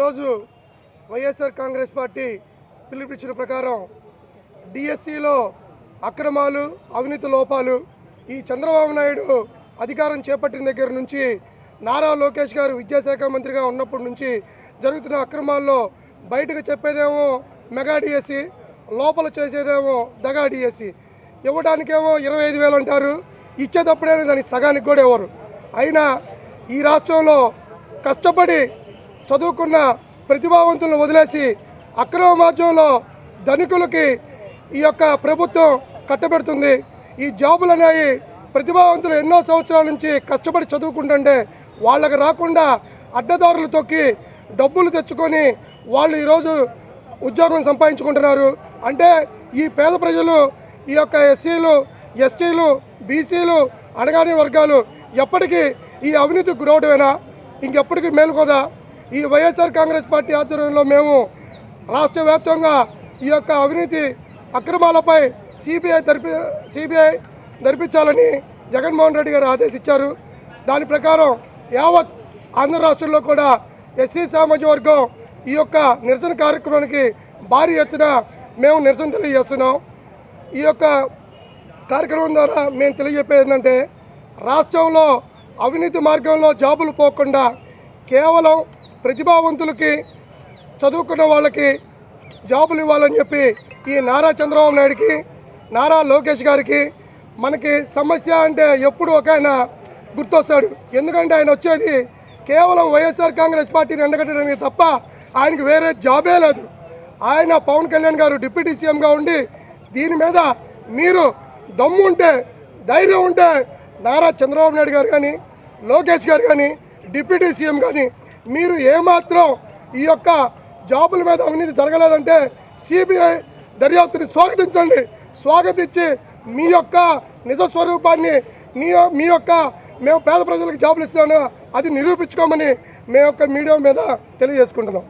ఈరోజు వైఎస్ఆర్ కాంగ్రెస్ పార్టీ పిలుపునిచ్చిన ప్రకారం డిఎస్సిలో అక్రమాలు, అవినీతి లోపాలు ఈ చంద్రబాబు నాయుడు అధికారం చేపట్టిన దగ్గర నుంచి నారా లోకేష్ గారు విద్యాశాఖ మంత్రిగా ఉన్నప్పటి నుంచి జరుగుతున్న అక్రమాల్లో బయటకు చెప్పేదేమో మెగా డిఎస్సి, లోపల చేసేదేమో దగా డిఎస్సి. ఇవ్వడానికేమో 25,000 అంటారు, ఇచ్చేటప్పుడే దానికి సగానికి కూడా ఇవ్వరు. అయినా ఈ రాష్ట్రంలో కష్టపడి చదువుకున్న ప్రతిభావంతులను వదిలేసి అక్రమ మార్గంలో ధనికులకి ఈ యొక్క ప్రభుత్వం కట్టబెడుతుంది. ఈ జాబులు అనేవి ప్రతిభావంతులు ఎన్నో సంవత్సరాల నుంచి కష్టపడి చదువుకుంటుంటే వాళ్ళకి రాకుండా అడ్డదారులు తొక్కి డబ్బులు తెచ్చుకొని వాళ్ళు ఈరోజు ఉద్యోగం సంపాదించుకుంటున్నారు. అంటే ఈ పేద ప్రజలు, ఈ యొక్క ఎస్సీలు, ఎస్టీలు, బీసీలు, అణగారిన వర్గాలు ఎప్పటికీ ఈ అవినీతికి గురవడమేనా? ఇంకెప్పటికీ మేలుకోదా? ఈ వైఎస్ఆర్ కాంగ్రెస్ పార్టీ ఆధ్వర్యంలో మేము రాష్ట్ర వ్యాప్తంగా ఈ యొక్క అవినీతి అక్రమాలపై సిబిఐ జరిపించాలని జగన్మోహన్ రెడ్డి గారు ఆదేశించారు. దాని ప్రకారం యావత్ ఆంధ్ర రాష్ట్రంలో కూడా ఎస్సీ సామాజిక వర్గం ఈ యొక్క నిరసన కార్యక్రమానికి భారీ ఎత్తున మేము నిరసన తెలియజేస్తున్నాం. ఈ యొక్క కార్యక్రమం ద్వారా మేము తెలియజెప్పేది ఏంటంటే, రాష్ట్రంలో అవినీతి మార్గంలో జాబులు పోకుండా కేవలం ప్రతిభావంతులకి, చదువుకున్న వాళ్ళకి జాబులు ఇవ్వాలని చెప్పి ఈ నారా చంద్రబాబు నాయుడికి, నారా లోకేష్ గారికి మనకి సమస్య అంటే ఎప్పుడు ఒక ఆయన గుర్తొస్తాడు. ఎందుకంటే ఆయన వచ్చేది కేవలం వైఎస్ఆర్ కాంగ్రెస్ పార్టీని ఎండగట్టడానికి తప్ప ఆయనకి వేరే జాబే లేదు. ఆయన పవన్ కళ్యాణ్ గారు డిప్యూటీ సీఎంగా ఉండి దీని మీద మీరు దమ్ము ఉంటే, ధైర్యం ఉంటే నారా చంద్రబాబు నాయుడు గారు కానీ, లోకేష్ గారు కానీ, డిప్యూటీ సీఎం కానీ మీరు ఏమాత్రం ఈ యొక్క జాబుల మీద అవినీతి జరగలేదంటే సిబిఐ దర్యాప్తుని స్వాగతించి మీ యొక్క నిజస్వరూపాన్ని, మీ యొక్క మేము పేద ప్రజలకు జాబులు ఇస్తున్నాను అది నిరూపించుకోమని మేము యొక్క మీడియా మీద తెలియజేసుకుంటున్నాం.